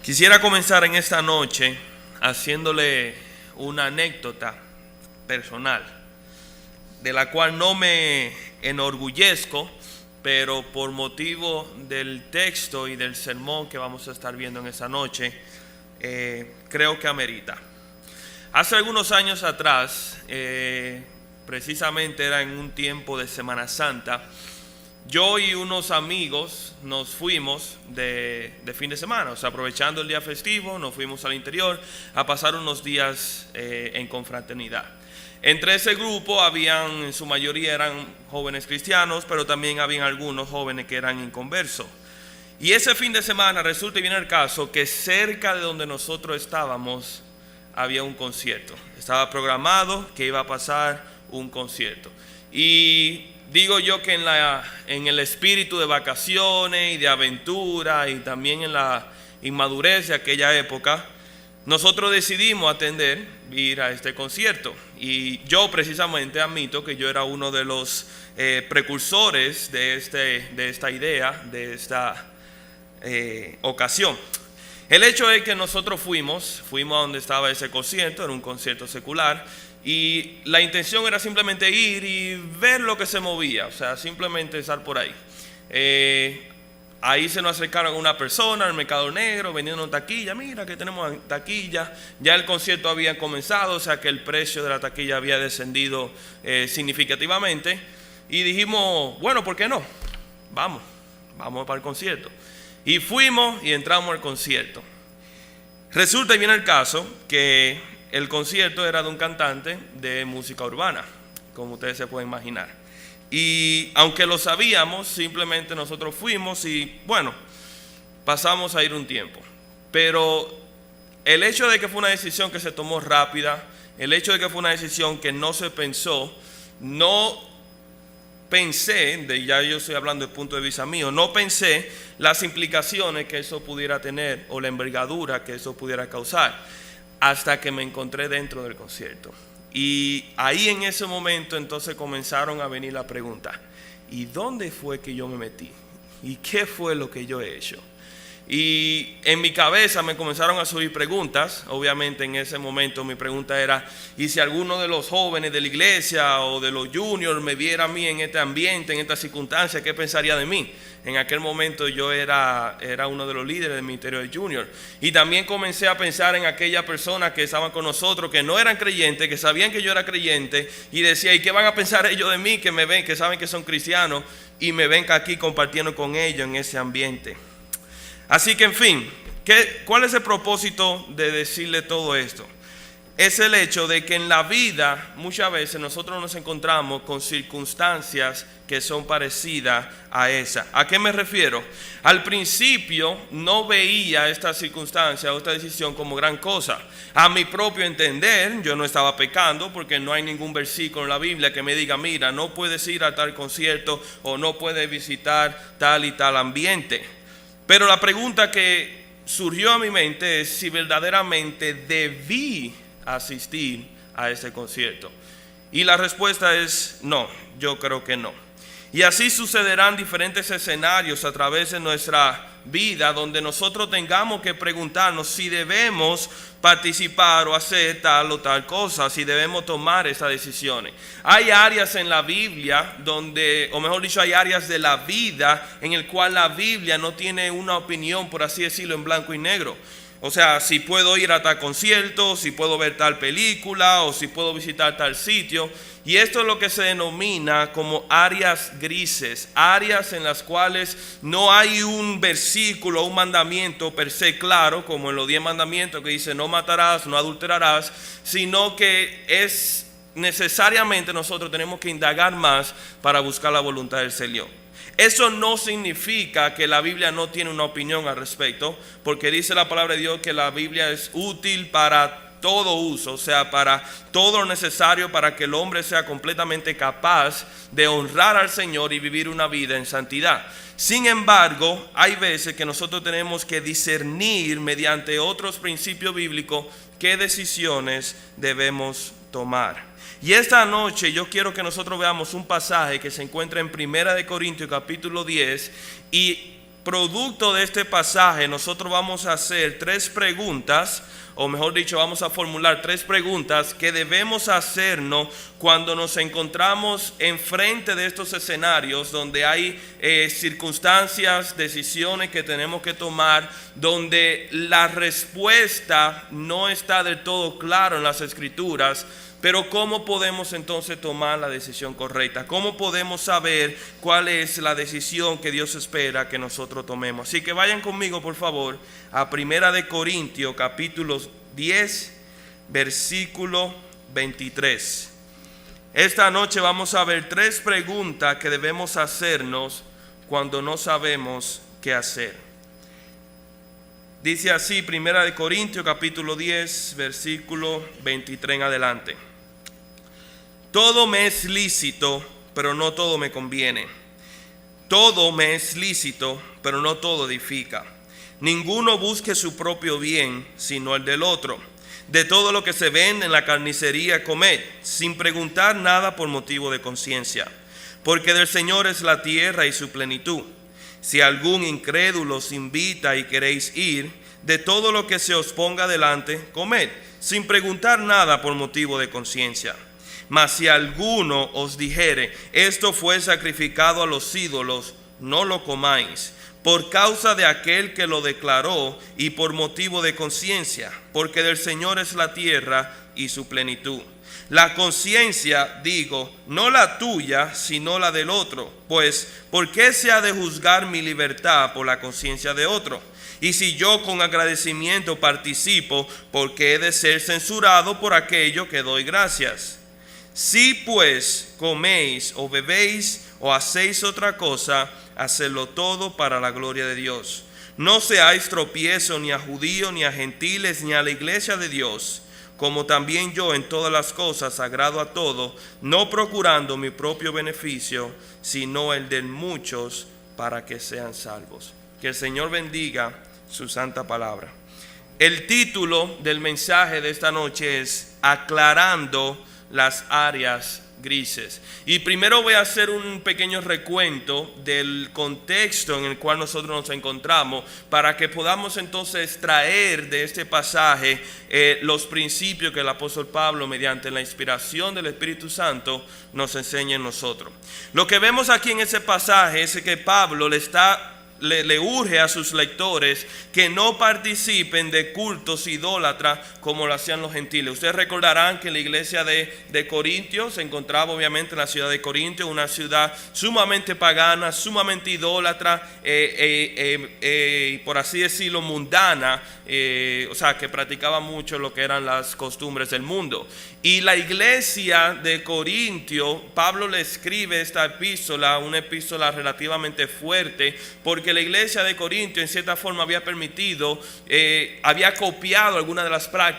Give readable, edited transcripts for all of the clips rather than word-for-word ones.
Quisiera comenzar en esta noche haciéndole una anécdota personal, de la cual no me enorgullezco, pero por motivo del texto y del sermón que vamos a estar viendo en esta noche, creo que amerita. Hace algunos años atrás, precisamente era en un tiempo de Semana Santa, yo y unos amigos nos fuimos de fin de semana, o sea, aprovechando el día festivo, nos fuimos al interior a pasar unos días en confraternidad. Entre ese grupo habían, en su mayoría eran jóvenes cristianos, pero también habían algunos jóvenes que eran inconversos. Y ese fin de semana resulta y viene el caso que cerca de donde nosotros estábamos había un concierto. Estaba programado que iba a pasar un concierto. Y digo yo que en el espíritu de vacaciones y de aventura y también en la inmadurez de aquella época, nosotros decidimos ir a este concierto. Y yo precisamente admito que yo era uno de los precursores de esta idea, de esta ocasión. El hecho es que nosotros fuimos a donde estaba ese concierto, era un concierto secular, y la intención era simplemente ir y ver lo que se movía, o sea, simplemente estar por ahí. Ahí se nos acercaron una persona al mercado negro vendiendo taquilla. Mira que tenemos taquilla. Ya el concierto había comenzado, o sea que el precio de la taquilla había descendido significativamente. Y dijimos, bueno, ¿por qué no? Vamos para el concierto. Y fuimos y entramos al concierto. Resulta y viene el caso que el concierto era de un cantante de música urbana, como ustedes se pueden imaginar. Y aunque lo sabíamos, simplemente nosotros fuimos y bueno, pasamos a ir un tiempo. Pero el hecho de que fue una decisión que se tomó rápida, el hecho de que fue una decisión que no se pensó, no pensé, ya yo estoy hablando del punto de vista mío, no pensé las implicaciones que eso pudiera tener o la envergadura que eso pudiera causar, hasta que me encontré dentro del concierto. Y ahí en ese momento entonces comenzaron a venir las preguntas. ¿Y dónde fue que yo me metí? ¿Y qué fue lo que yo he hecho? Y en mi cabeza me comenzaron a subir preguntas. Obviamente en ese momento mi pregunta era: ¿y si alguno de los jóvenes de la iglesia o de los juniors me viera a mí en este ambiente, en esta circunstancia, qué pensaría de mí? En aquel momento yo era uno de los líderes del ministerio de junior. Y también comencé a pensar en aquellas personas que estaban con nosotros, que no eran creyentes, que sabían que yo era creyente, y decía: ¿y qué van a pensar ellos de mí, que me ven, que saben que son cristianos y me ven aquí compartiendo con ellos en ese ambiente? Así que, en fin, ¿cuál es el propósito de decirle todo esto? Es el hecho de que en la vida muchas veces nosotros nos encontramos con circunstancias que son parecidas a esa. ¿A qué me refiero? Al principio no veía esta circunstancia o esta decisión como gran cosa. A mi propio entender, yo no estaba pecando porque no hay ningún versículo en la Biblia que me diga: mira, no puedes ir a tal concierto o no puedes visitar tal y tal ambiente. Pero la pregunta que surgió a mi mente es si verdaderamente debí asistir a ese concierto. Y la respuesta es no, yo creo que no. Y así sucederán diferentes escenarios a través de nuestra vida donde nosotros tengamos que preguntarnos si debemos participar o hacer tal o tal cosa, si debemos tomar esas decisiones. Hay áreas en la Biblia donde, o mejor dicho, hay áreas de la vida en el cual la Biblia no tiene una opinión, por así decirlo, en blanco y negro. O sea, si puedo ir a tal concierto, si puedo ver tal película o si puedo visitar tal sitio. Y esto es lo que se denomina como áreas grises, áreas en las cuales no hay un versículo, un mandamiento per se claro, como en los 10 mandamientos que dice no matarás, no adulterarás, sino que es necesariamente nosotros tenemos que indagar más para buscar la voluntad del Señor. Eso no significa que la Biblia no tiene una opinión al respecto, porque dice la palabra de Dios que la Biblia es útil para todo uso, o sea, para todo lo necesario para que el hombre sea completamente capaz de honrar al Señor y vivir una vida en santidad. Sin embargo, hay veces que nosotros tenemos que discernir mediante otros principios bíblicos qué decisiones debemos tomar. Y esta noche yo quiero que nosotros veamos un pasaje que se encuentra en 1 Corintios capítulo 10 y producto de este pasaje, nosotros vamos a hacer 3 preguntas, o mejor dicho, vamos a formular 3 preguntas que debemos hacernos cuando nos encontramos enfrente de estos escenarios donde hay circunstancias, decisiones que tenemos que tomar, donde la respuesta no está del todo clara en las Escrituras. Pero ¿cómo podemos entonces tomar la decisión correcta? ¿Cómo podemos saber cuál es la decisión que Dios espera que nosotros tomemos? Así que vayan conmigo, por favor, a 1 Corintios, capítulo 10, versículo 23. Esta noche vamos a ver 3 preguntas que debemos hacernos cuando no sabemos qué hacer. Dice así, 1 Corintios, capítulo 10, versículo 23 en adelante. Todo me es lícito, pero no todo me conviene. Todo me es lícito, pero no todo edifica. Ninguno busque su propio bien, sino el del otro. De todo lo que se vende en la carnicería, comed, sin preguntar nada por motivo de conciencia. Porque del Señor es la tierra y su plenitud. Si algún incrédulo os invita y queréis ir, de todo lo que se os ponga delante, comed, sin preguntar nada por motivo de conciencia. Mas si alguno os dijere, esto fue sacrificado a los ídolos, no lo comáis, por causa de aquel que lo declaró y por motivo de conciencia, porque del Señor es la tierra y su plenitud. La conciencia, digo, no la tuya, sino la del otro, pues, ¿por qué se ha de juzgar mi libertad por la conciencia de otro? Y si yo con agradecimiento participo, ¿por qué he de ser censurado por aquello que doy gracias? Si pues coméis o bebéis o hacéis otra cosa, hacedlo todo para la gloria de Dios. No seáis tropiezo ni a judíos, ni a gentiles, ni a la iglesia de Dios, como también yo en todas las cosas agrado a todos, no procurando mi propio beneficio, sino el de muchos, para que sean salvos. Que el Señor bendiga su santa palabra. El título del mensaje de esta noche es Aclarando las áreas grises. Y primero voy a hacer un pequeño recuento del contexto en el cual nosotros nos encontramos, para que podamos entonces extraer de este pasaje los principios que el apóstol Pablo, mediante la inspiración del Espíritu Santo, nos enseña en nosotros. Lo que vemos aquí en ese pasaje es que Pablo le urge a sus lectores que no participen de cultos idólatras como lo hacían los gentiles. Ustedes recordarán que la iglesia de Corintios se encontraba obviamente en la ciudad de Corintios, una ciudad sumamente pagana, sumamente idólatra, por así decirlo mundana, o sea, que practicaba mucho lo que eran las costumbres del mundo. Y la iglesia de Corintio, Pablo le escribe esta epístola, una epístola relativamente fuerte, porque la iglesia de Corintio en cierta forma había permitido, había copiado algunas de las prácticas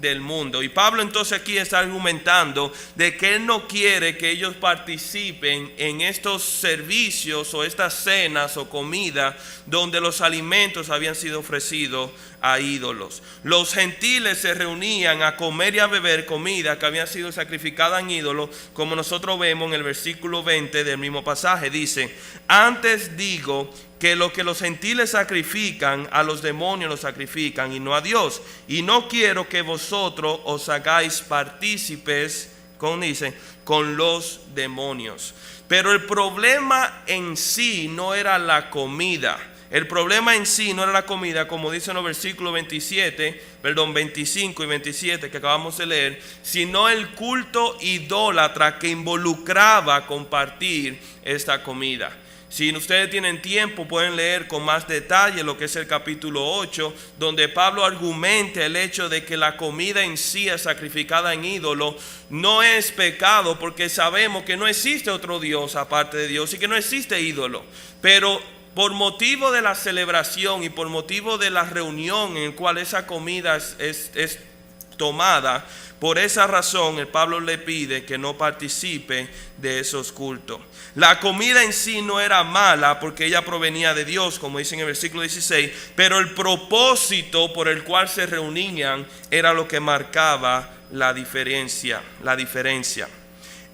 del mundo. Y Pablo entonces aquí está argumentando de que él no quiere que ellos participen en estos servicios o estas cenas o comida donde los alimentos habían sido ofrecidos a ídolos. Los gentiles se reunían a comer y a beber comida que había sido sacrificada en ídolos, como nosotros vemos en el versículo 20 del mismo pasaje. Dice: antes digo que lo que los gentiles sacrifican, a los demonios los sacrifican y no a Dios. Y no quiero que vosotros os hagáis partícipes con los demonios. Pero el problema en sí no era la comida. El problema en sí no era la comida, como dicen los versículos 25 y 27 que acabamos de leer, sino el culto idólatra que involucraba compartir esta comida. Si ustedes tienen tiempo, pueden leer con más detalle lo que es el capítulo 8, donde Pablo argumenta el hecho de que la comida en sí es sacrificada en ídolo no es pecado, porque sabemos que no existe otro Dios aparte de Dios y que no existe ídolo. Pero por motivo de la celebración y por motivo de la reunión en la cual esa comida es tomada, por esa razón el Pablo le pide que no participe de esos cultos. La comida en sí no era mala porque ella provenía de Dios, como dice en el versículo 16, pero el propósito por el cual se reunían era lo que marcaba la diferencia.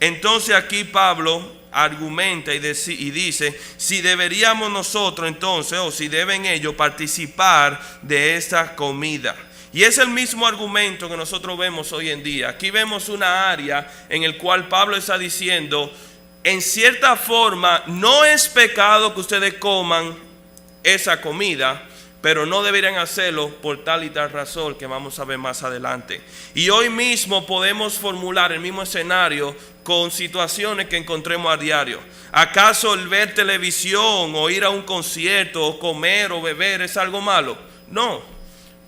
Entonces aquí Pablo argumenta y dice si deberíamos nosotros entonces, o si deben ellos participar de esta comida. Y es el mismo argumento que nosotros vemos hoy en día. Aquí vemos una área en el cual Pablo está diciendo, en cierta forma, no es pecado que ustedes coman esa comida, pero no deberían hacerlo por tal y tal razón que vamos a ver más adelante. Y hoy mismo podemos formular el mismo escenario con situaciones que encontremos a diario. ¿Acaso el ver televisión o ir a un concierto o comer o beber es algo malo? No,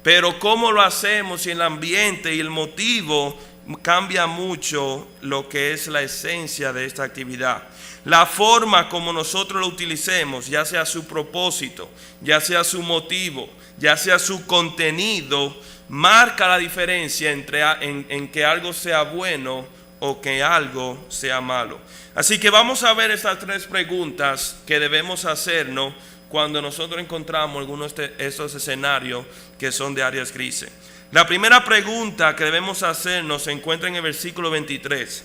pero cómo lo hacemos y el ambiente y el motivo cambia mucho lo que es la esencia de esta actividad. La forma como nosotros lo utilicemos, ya sea su propósito, ya sea su motivo, ya sea su contenido, marca la diferencia entre en que algo sea bueno o que algo sea malo. Así que vamos a ver estas tres preguntas que debemos hacernos cuando nosotros encontramos algunos de estos escenarios que son de áreas grises. La primera pregunta que debemos hacernos se encuentra en el versículo 23.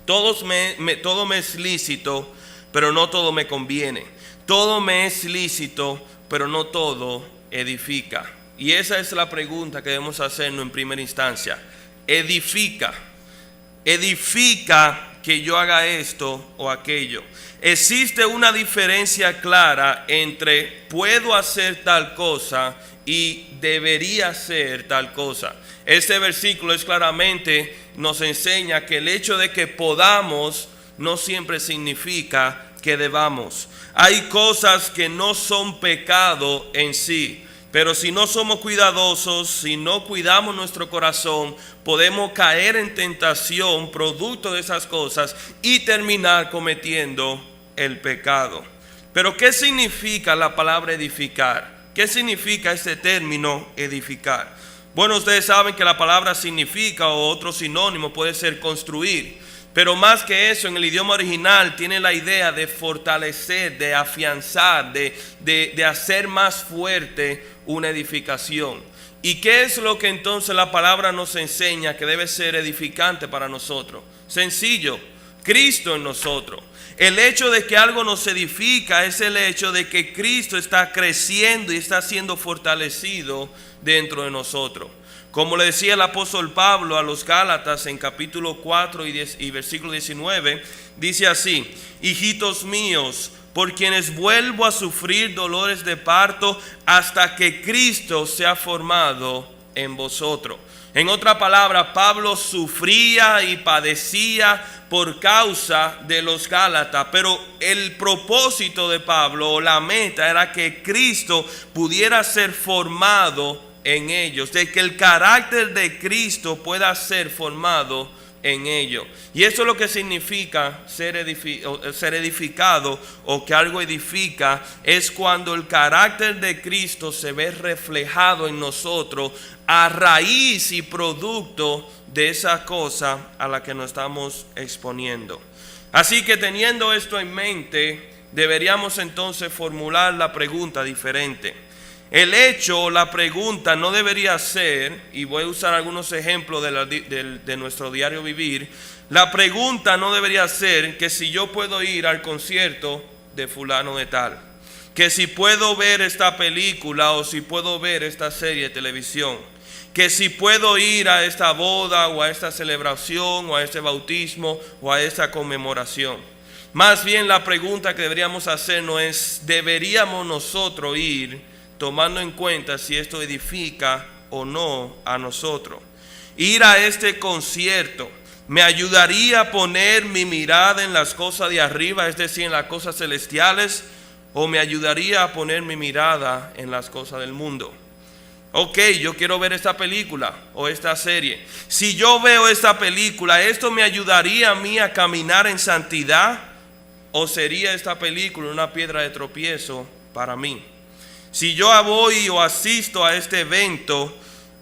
Todo me es lícito, pero no todo me conviene. Todo me es lícito, pero no todo edifica. Y esa es la pregunta que debemos hacernos en primera instancia. Edifica que yo haga esto o aquello. Existe una diferencia clara entre puedo hacer tal cosa y debería hacer tal cosa. Este versículo claramente nos enseña que el hecho de que podamos no siempre significa que debamos. Hay cosas que no son pecado en sí, pero si no somos cuidadosos, si no cuidamos nuestro corazón, podemos caer en tentación producto de esas cosas y terminar cometiendo el pecado. Pero ¿qué significa la palabra edificar? ¿Qué significa este término edificar? Bueno, ustedes saben que la palabra significa, o otro sinónimo puede ser construir, pero más que eso, en el idioma original tiene la idea de fortalecer, de afianzar, de hacer más fuerte una edificación. ¿Y qué es lo que entonces la palabra nos enseña que debe ser edificante para nosotros? Sencillo, Cristo en nosotros. El hecho de que algo nos edifica es el hecho de que Cristo está creciendo y está siendo fortalecido dentro de nosotros. Como le decía el apóstol Pablo a los Gálatas en capítulo 4 y versículo 19, dice así: hijitos míos, por quienes vuelvo a sufrir dolores de parto hasta que Cristo sea formado en vosotros. En otra palabra, Pablo sufría y padecía por causa de los Gálatas, pero el propósito de Pablo, o la meta, era que Cristo pudiera ser formado en ellos, de que el carácter de Cristo pueda ser formado en ellos. Y eso es lo que significa ser edificado, o que algo edifica, es cuando el carácter de Cristo se ve reflejado en nosotros a raíz y producto de esa cosa a la que nos estamos exponiendo. Así que teniendo esto en mente, deberíamos entonces formular la pregunta diferente. El hecho, la pregunta no debería ser, y voy a usar algunos ejemplos de nuestro diario vivir, la pregunta no debería ser que si yo puedo ir al concierto de fulano de tal, que si puedo ver esta película o si puedo ver esta serie de televisión, que si puedo ir a esta boda o a esta celebración o a este bautismo o a esta conmemoración. Más bien la pregunta que deberíamos hacernos es: ¿deberíamos nosotros ir tomando en cuenta si esto edifica o no a nosotros? Ir a este concierto me ayudaría a poner mi mirada en las cosas de arriba, es decir, en las cosas celestiales, o me ayudaría a poner mi mirada en las cosas del mundo. Ok, yo quiero ver esta película o esta serie. Si yo veo esta película, ¿esto me ayudaría a mí a caminar en santidad? ¿O sería esta película una piedra de tropiezo para mí? Si yo voy o asisto a este evento,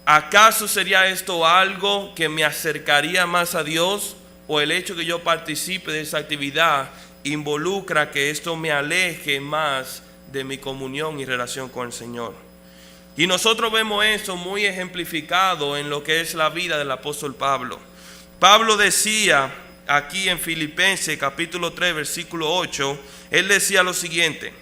¿acaso sería esto algo que me acercaría más a Dios? ¿O el hecho que yo participe de esa actividad involucra que esto me aleje más de mi comunión y relación con el Señor? Y nosotros vemos eso muy ejemplificado en lo que es la vida del apóstol Pablo. Pablo decía aquí en Filipenses capítulo 3 versículo 8, él decía lo siguiente: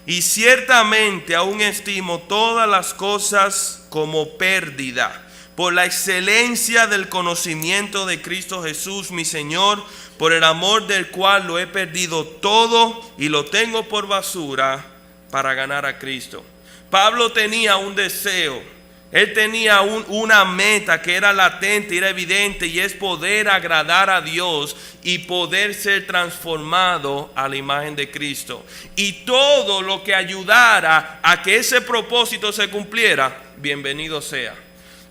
y ciertamente aún estimo todas las cosas como pérdida, por la excelencia del conocimiento de Cristo Jesús mi Señor, por el amor del cual lo he perdido todo y lo tengo por basura para ganar a Cristo. Pablo tenía un deseo, él tenía una meta que era latente, era evidente, y es poder agradar a Dios y poder ser transformado a la imagen de Cristo. Y todo lo que ayudara a que ese propósito se cumpliera, bienvenido sea.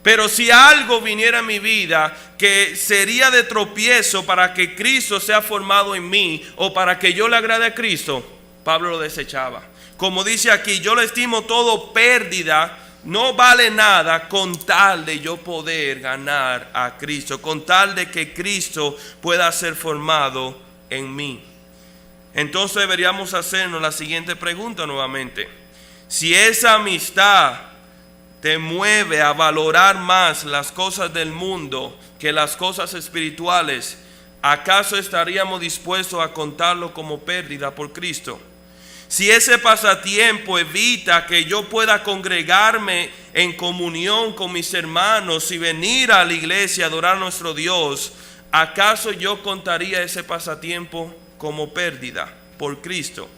Pero si algo viniera a mi vida que sería de tropiezo para que Cristo sea formado en mí o para que yo le agrade a Cristo, Pablo lo desechaba. Como dice aquí, yo lo estimo todo pérdida, no vale nada con tal de yo poder ganar a Cristo, con tal de que Cristo pueda ser formado en mí. Entonces deberíamos hacernos la siguiente pregunta nuevamente: si esa amistad te mueve a valorar más las cosas del mundo que las cosas espirituales, ¿acaso estaríamos dispuestos a contarlo como pérdida por Cristo? Si ese pasatiempo evita que yo pueda congregarme en comunión con mis hermanos y venir a la iglesia a adorar a nuestro Dios, ¿acaso yo contaría ese pasatiempo como pérdida por Cristo?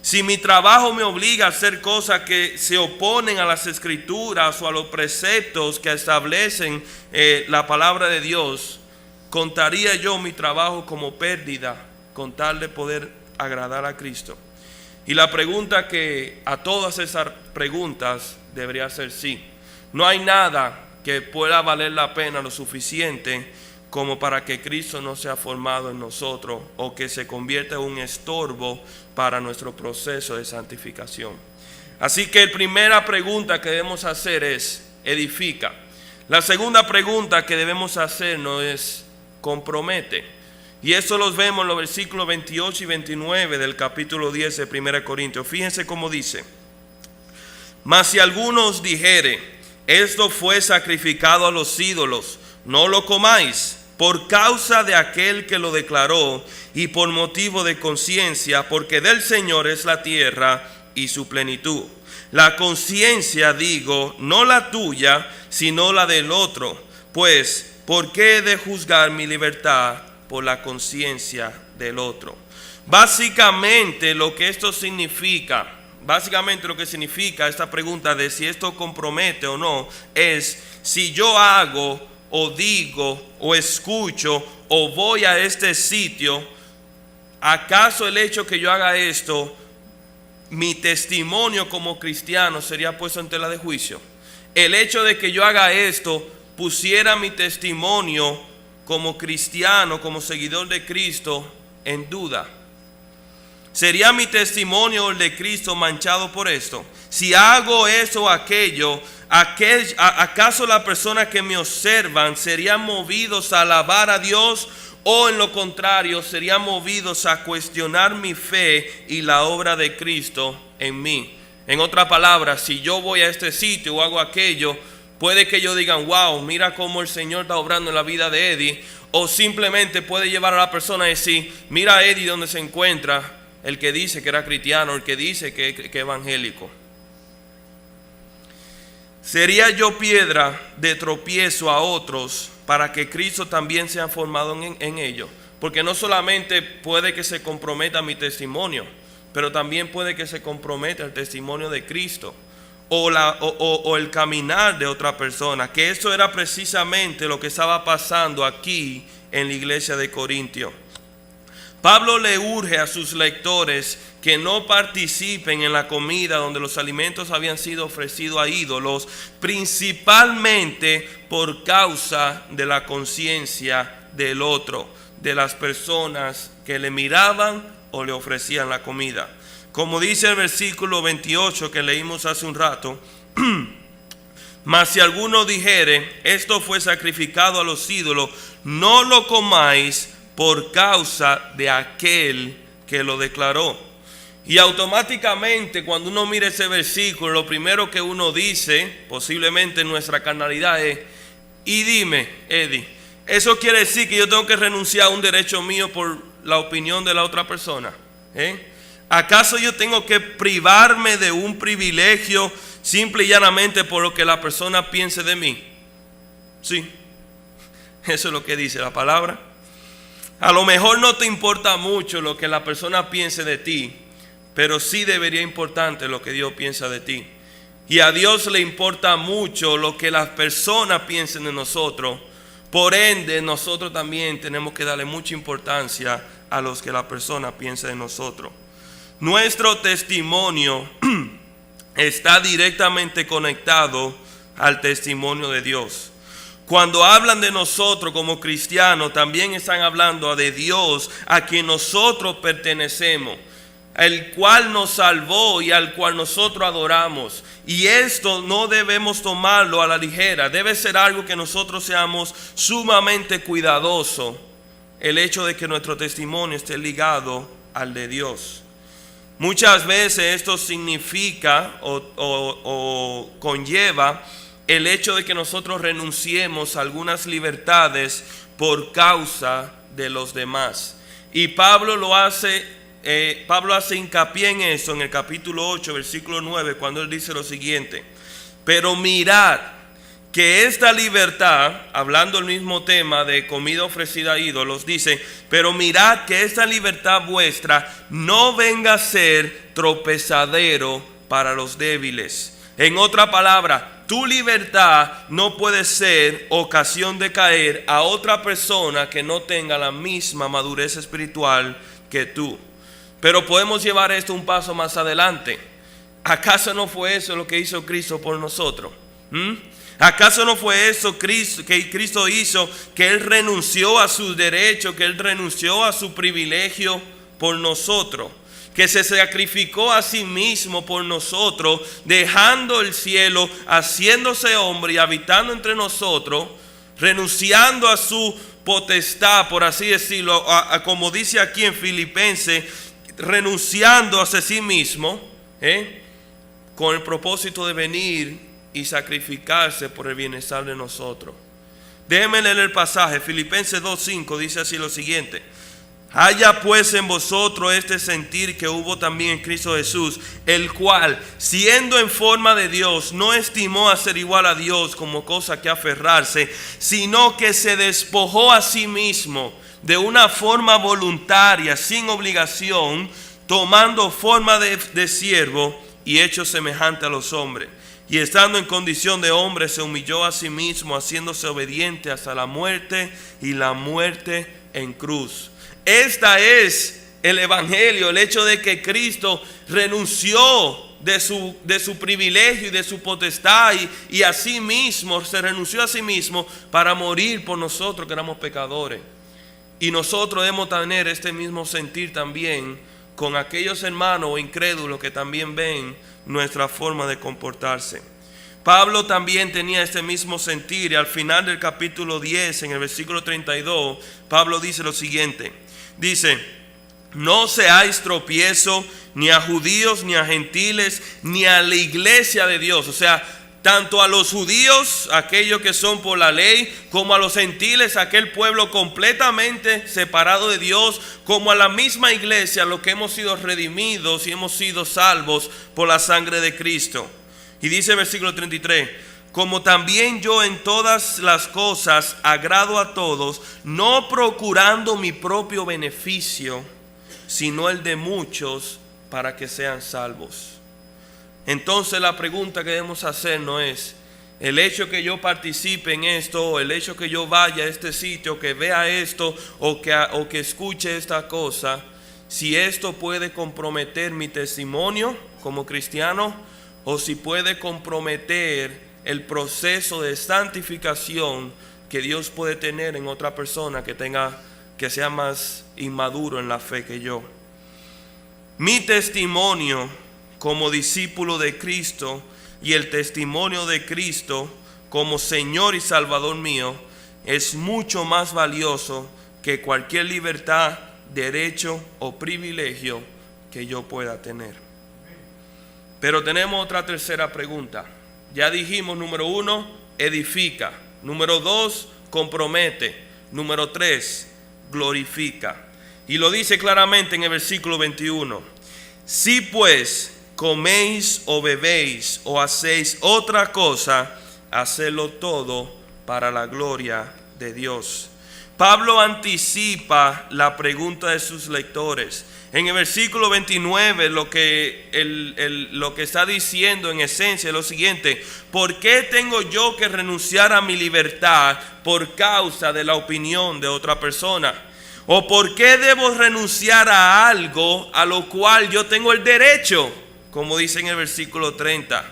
Si mi trabajo me obliga a hacer cosas que se oponen a las escrituras o a los preceptos que establecen la palabra de Dios, ¿contaría yo mi trabajo como pérdida con tal de poder agradar a Cristo? Y la pregunta que a todas esas preguntas debería ser sí. No hay nada que pueda valer la pena lo suficiente como para que Cristo no sea formado en nosotros o que se convierta en un estorbo para nuestro proceso de santificación. Así que la primera pregunta que debemos hacer es: edifica. La segunda pregunta que debemos hacernos es: compromete. Y eso los vemos en los versículos 28 y 29 del capítulo 10 de 1 Corintios. Fíjense cómo dice: mas si alguno os dijere, esto fue sacrificado a los ídolos, no lo comáis, por causa de aquel que lo declaró y por motivo de conciencia, porque del Señor es la tierra y su plenitud. La conciencia, digo, no la tuya, sino la del otro. Pues, ¿por qué he de juzgar mi libertad por la conciencia del otro? Básicamente lo que significa esta pregunta de si esto compromete o no, es si yo hago o digo o escucho o voy a este sitio, ¿acaso el hecho que yo haga esto, mi testimonio como cristiano sería puesto en tela de juicio? El hecho de que yo haga esto pusiera mi testimonio como cristiano, como seguidor de Cristo, en duda. ¿Sería mi testimonio o el de Cristo manchado por esto? Si hago eso o aquello, ¿acaso las personas que me observan serían movidos a alabar a Dios, o en lo contrario serían movidos a cuestionar mi fe y la obra de Cristo en mí? En otras palabras, si yo voy a este sitio o hago aquello, puede que ellos digan: wow, mira cómo el Señor está obrando en la vida de Eddie. O simplemente puede llevar a la persona a decir: mira a Eddie donde se encuentra, el que dice que era cristiano, el que dice que es evangélico. ¿Sería yo piedra de tropiezo a otros para que Cristo también sea formado en ellos? Porque no solamente puede que se comprometa mi testimonio, pero también puede que se comprometa el testimonio de Cristo o el caminar de otra persona. Que eso era precisamente lo que estaba pasando aquí en la iglesia de Corintio. Pablo le urge a sus lectores que no participen en la comida donde los alimentos habían sido ofrecidos a ídolos, principalmente por causa de la conciencia del otro, de las personas que le miraban o le ofrecían la comida. Como dice el versículo 28 que leímos hace un rato: mas si alguno dijere, esto fue sacrificado a los ídolos, no lo comáis, por causa de aquel que lo declaró. Y automáticamente cuando uno mira ese versículo, lo primero que uno dice, posiblemente en nuestra carnalidad, es: y dime, Eddie, Eso quiere decir que yo tengo que renunciar a un derecho mío por la opinión de la otra persona. ¿Acaso yo tengo que privarme de un privilegio simple y llanamente por lo que la persona piense de mí? Sí, eso es lo que dice la palabra. A lo mejor no te importa mucho lo que la persona piense de ti, pero sí debería importarte lo que Dios piensa de ti. Y a Dios le importa mucho lo que las personas piensen de nosotros. Por ende, nosotros también tenemos que darle mucha importancia a los que la persona piensa de nosotros. Nuestro testimonio está directamente conectado al testimonio de Dios. Cuando hablan de nosotros como cristianos, también están hablando de Dios, a quien nosotros pertenecemos, el cual nos salvó y al cual nosotros adoramos. Y esto no debemos tomarlo a la ligera. Debe ser algo que nosotros seamos sumamente cuidadosos. El hecho de que nuestro testimonio esté ligado al de Dios. Muchas veces esto significa o conlleva el hecho de que nosotros renunciemos a algunas libertades por causa de los demás. Y Pablo hace hincapié en eso en el capítulo 8, versículo 9, cuando él dice lo siguiente: pero mirad que esta libertad, hablando el mismo tema de comida ofrecida a ídolos, dice: pero mirad que esta libertad vuestra no venga a ser tropezadero para los débiles. En otra palabra, tu libertad no puede ser ocasión de caer a otra persona que no tenga la misma madurez espiritual que tú. Pero podemos llevar esto un paso más adelante. ¿Acaso no fue eso lo que hizo Cristo por nosotros? ¿Acaso no fue eso que Cristo hizo? Que Él renunció a sus derechos, que Él renunció a su privilegio por nosotros, que se sacrificó a sí mismo por nosotros, dejando el cielo, haciéndose hombre y habitando entre nosotros, renunciando a su potestad, por así decirlo, como dice aquí en Filipenses, renunciando a sí mismo, con el propósito de venir y sacrificarse por el bienestar de nosotros. Déjenme leer el pasaje. Filipenses 2:5 dice así lo siguiente: haya pues en vosotros este sentir que hubo también en Cristo Jesús, el cual, siendo en forma de Dios, no estimó a ser igual a Dios como cosa que aferrarse, sino que se despojó a sí mismo de una forma voluntaria, sin obligación, tomando forma de siervo y hecho semejante a los hombres. Y estando en condición de hombre, se humilló a sí mismo, haciéndose obediente hasta la muerte, y la muerte en cruz. Esta es el evangelio, el hecho de que Cristo renunció de su privilegio y de su potestad, y a sí mismo, se renunció a sí mismo para morir por nosotros que éramos pecadores. Y nosotros debemos tener este mismo sentir también con aquellos hermanos o incrédulos que también ven nuestra forma de comportarse. Pablo también tenía este mismo sentir, y al final del capítulo 10, en el versículo 32, Pablo dice lo siguiente. Dice: no seáis tropiezo ni a judíos, ni a gentiles, ni a la iglesia de Dios. O sea, tanto a los judíos, aquellos que son por la ley, como a los gentiles, aquel pueblo completamente separado de Dios, como a la misma iglesia, los que hemos sido redimidos y hemos sido salvos por la sangre de Cristo. Y dice el versículo 33: como también yo en todas las cosas agrado a todos, no procurando mi propio beneficio, sino el de muchos, para que sean salvos. Entonces la pregunta que debemos hacernos es: el hecho que yo participe en esto, o el hecho que yo vaya a este sitio, que vea esto, o que escuche esta cosa, si esto puede comprometer mi testimonio como cristiano, o si puede comprometer el proceso de santificación que Dios puede tener en otra persona que sea más inmaduro en la fe que yo. Mi testimonio como discípulo de Cristo y el testimonio de Cristo como Señor y Salvador mío es mucho más valioso que cualquier libertad, derecho o privilegio que yo pueda tener. Pero tenemos otra tercera pregunta. Ya dijimos, número 1, edifica. Número 2, compromete. Número 3, glorifica. Y lo dice claramente en el versículo 21. Si pues coméis o bebéis o hacéis otra cosa, hacedlo todo para la gloria de Dios. Pablo anticipa la pregunta de sus lectores. En el versículo 29 lo que está diciendo en esencia es lo siguiente: ¿por qué tengo yo que renunciar a mi libertad por causa de la opinión de otra persona? ¿O por qué debo renunciar a algo a lo cual yo tengo el derecho? Como dice en el versículo 30.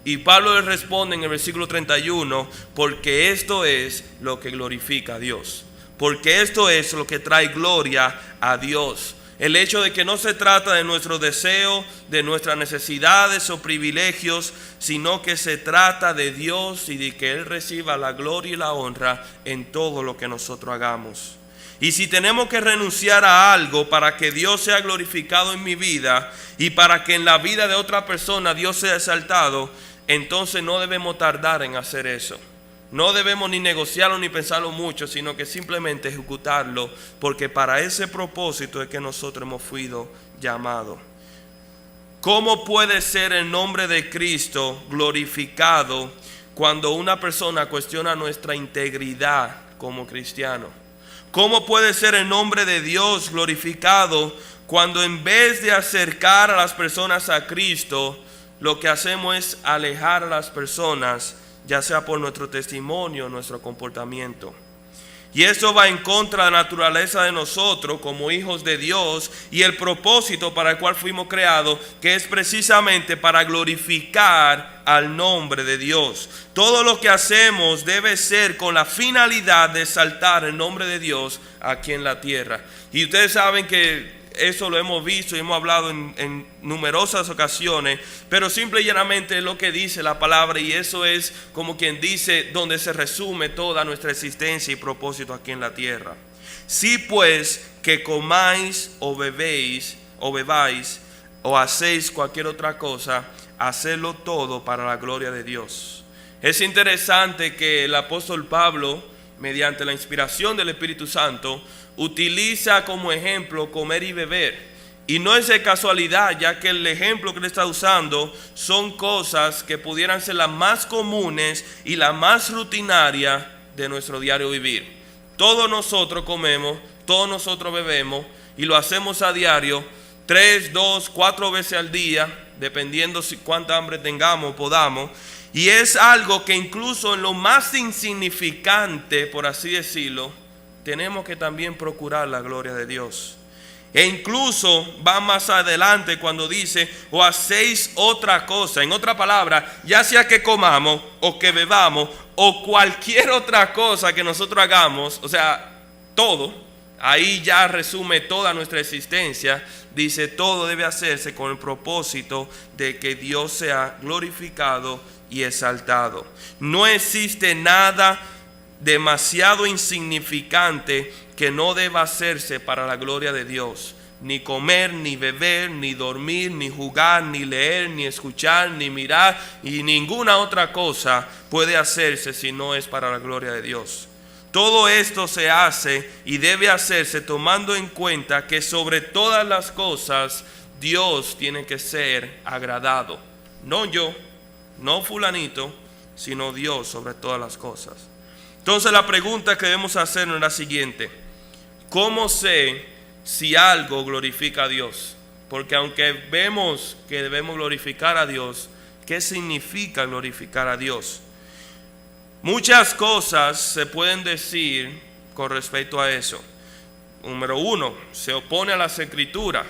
Y Pablo le responde en el versículo 31, porque esto es lo que glorifica a Dios. Porque esto es lo que trae gloria a Dios. El hecho de que no se trata de nuestro deseo, de nuestras necesidades o privilegios, sino que se trata de Dios y de que Él reciba la gloria y la honra en todo lo que nosotros hagamos. Y si tenemos que renunciar a algo para que Dios sea glorificado en mi vida y para que en la vida de otra persona Dios sea exaltado, entonces no debemos tardar en hacer eso. No debemos ni negociarlo ni pensarlo mucho, sino que simplemente ejecutarlo, porque para ese propósito es que nosotros hemos sido llamados. ¿Cómo puede ser el nombre de Cristo glorificado cuando una persona cuestiona nuestra integridad como cristiano? ¿Cómo puede ser el nombre de Dios glorificado cuando en vez de acercar a las personas a Cristo, lo que hacemos es alejar a las personas, ya sea por nuestro testimonio o nuestro comportamiento? Y eso va en contra de la naturaleza de nosotros como hijos de Dios y el propósito para el cual fuimos creados, que es precisamente para glorificar al nombre de Dios. Todo lo que hacemos debe ser con la finalidad de exaltar el nombre de Dios aquí en la tierra. Y ustedes saben que eso lo hemos visto y hemos hablado en numerosas ocasiones, pero simple y llanamente es lo que dice la palabra, y eso es como quien dice donde se resume toda nuestra existencia y propósito aquí en la tierra. Si pues que comáis o bebéis o bebáis o hacéis cualquier otra cosa, hacedlo todo para la gloria de Dios. Es interesante que el apóstol Pablo, mediante la inspiración del Espíritu Santo, utiliza como ejemplo comer y beber. Y no es de casualidad, ya que el ejemplo que le está usando son cosas que pudieran ser las más comunes y las más rutinarias de nuestro diario vivir. Todos nosotros comemos, todos nosotros bebemos, y lo hacemos a diario, 3, 2, 4 veces al día, dependiendo si cuánta hambre tengamos o podamos. Y es algo que incluso en lo más insignificante, por así decirlo, tenemos que también procurar la gloria de Dios. E incluso va más adelante cuando dice: o hacéis otra cosa. En otra palabra, ya sea que comamos o que bebamos o cualquier otra cosa que nosotros hagamos, o sea, todo, ahí ya resume toda nuestra existencia. Dice: todo debe hacerse con el propósito de que Dios sea glorificado y exaltado. No existe nada demasiado insignificante que no deba hacerse para la gloria de Dios. Ni comer, ni beber, ni dormir, ni jugar, ni leer, ni escuchar, ni mirar, y ninguna otra cosa puede hacerse si no es para la gloria de Dios. Todo esto se hace y debe hacerse tomando en cuenta que sobre todas las cosas Dios tiene que ser agradado. No yo, no fulanito, sino Dios sobre todas las cosas. Entonces la pregunta que debemos hacernos es la siguiente: ¿cómo sé si algo glorifica a Dios? Porque aunque vemos que debemos glorificar a Dios, ¿qué significa glorificar a Dios? Muchas cosas se pueden decir con respecto a eso. Número 1, se opone a las Escrituras.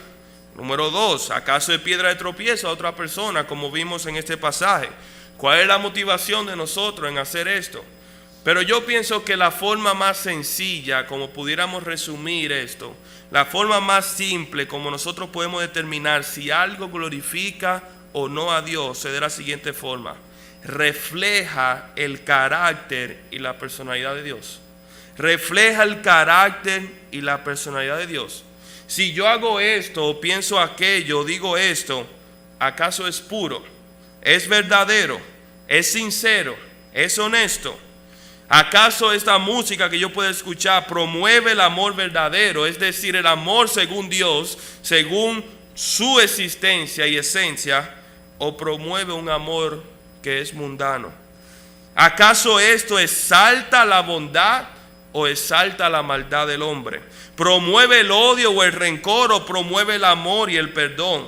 Número 2, ¿acaso es piedra de tropiezo a otra persona, como vimos en este pasaje? ¿Cuál es la motivación de nosotros en hacer esto? Pero yo pienso que la forma más sencilla, como pudiéramos resumir esto, la forma más simple como nosotros podemos determinar si algo glorifica o no a Dios, es de la siguiente forma: refleja el carácter y la personalidad de Dios. Refleja el carácter y la personalidad de Dios. Si yo hago esto o pienso aquello, digo esto, ¿acaso es puro? ¿Es verdadero? ¿Es sincero? ¿Es honesto? ¿Acaso esta música que yo puedo escuchar promueve el amor verdadero? Es decir, el amor según Dios, según su existencia y esencia, o promueve un amor que es mundano. ¿Acaso esto exalta la bondad o exalta la maldad del hombre? ¿Promueve el odio o el rencor o promueve el amor y el perdón?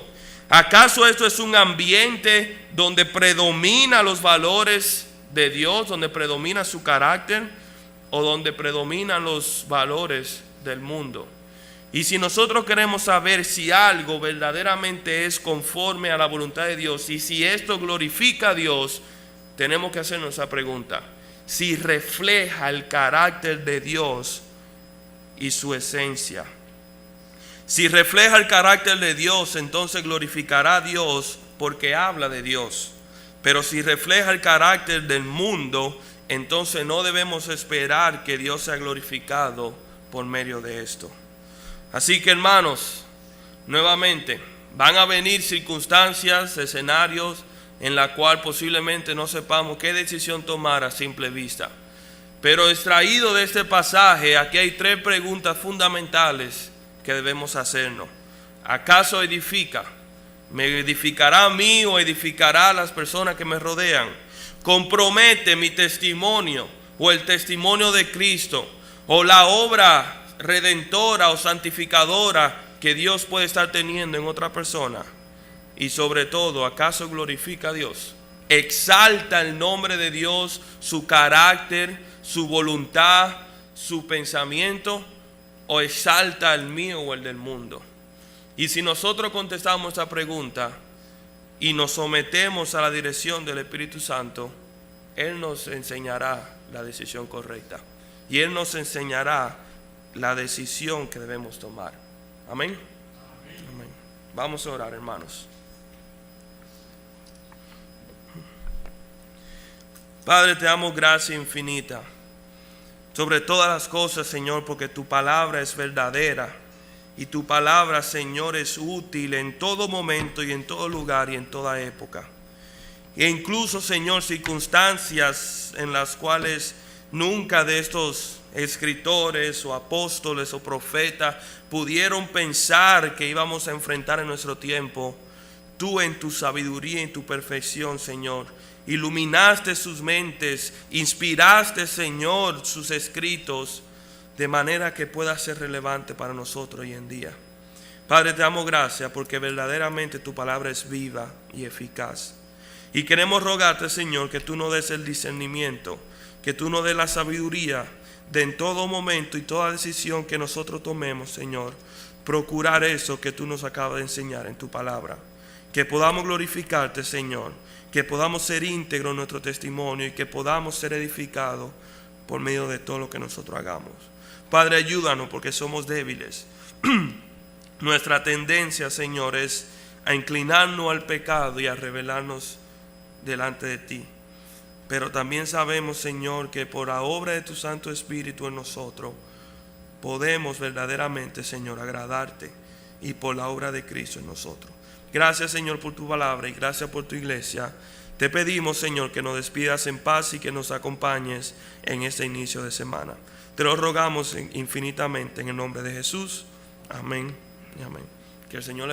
¿Acaso esto es un ambiente donde predomina los valores de Dios, donde predomina su carácter, o donde predominan los valores del mundo? Y si nosotros queremos saber si algo verdaderamente es conforme a la voluntad de Dios y si esto glorifica a Dios, tenemos que hacernos esa pregunta: si refleja el carácter de Dios y su esencia. Si refleja el carácter de Dios, entonces glorificará a Dios porque habla de Dios. Pero si refleja el carácter del mundo, entonces no debemos esperar que Dios sea glorificado por medio de esto. Así que, hermanos, nuevamente van a venir circunstancias, escenarios en la cual posiblemente no sepamos qué decisión tomar a simple vista. Pero extraído de este pasaje, aquí hay 3 preguntas fundamentales que debemos hacernos. ¿Acaso edifica? ¿Me edificará a mí o edificará a las personas que me rodean? ¿Compromete mi testimonio o el testimonio de Cristo o la obra redentora o santificadora que Dios puede estar teniendo en otra persona? Y sobre todo, ¿acaso glorifica a Dios? ¿Exalta el nombre de Dios, su carácter, su voluntad, su pensamiento? ¿O exalta el mío o el del mundo? Y si nosotros contestamos esta pregunta y nos sometemos a la dirección del Espíritu Santo, Él nos enseñará la decisión correcta. Y Él nos enseñará la decisión que debemos tomar. Amén. Amén. Vamos a orar, hermanos. Padre, te damos gracia infinita sobre todas las cosas, Señor, porque tu palabra es verdadera. Y tu palabra, Señor, es útil en todo momento y en todo lugar y en toda época. E incluso, Señor, circunstancias en las cuales nunca de estos escritores o apóstoles o profetas pudieron pensar que íbamos a enfrentar en nuestro tiempo, tú en tu sabiduría y en tu perfección, Señor, iluminaste sus mentes, inspiraste, Señor, sus escritos, de manera que pueda ser relevante para nosotros hoy en día. Padre, te damos gracias porque verdaderamente tu palabra es viva y eficaz. Y queremos rogarte, Señor, que tú nos des el discernimiento, que tú nos des la sabiduría de en todo momento y toda decisión que nosotros tomemos, Señor, procurar eso que tú nos acabas de enseñar en tu palabra. Que podamos glorificarte, Señor, que podamos ser íntegros en nuestro testimonio y que podamos ser edificados por medio de todo lo que nosotros hagamos. Padre, ayúdanos porque somos débiles. Nuestra tendencia, Señor, es a inclinarnos al pecado y a rebelarnos delante de ti. Pero también sabemos, Señor, que por la obra de tu Santo Espíritu en nosotros podemos verdaderamente, Señor, agradarte, y por la obra de Cristo en nosotros. Gracias, Señor, por tu palabra y gracias por tu iglesia. Te pedimos, Señor, que nos despidas en paz y que nos acompañes en este inicio de semana. Te lo rogamos infinitamente en el nombre de Jesús. Amén y amén. Que el Señor le bendiga.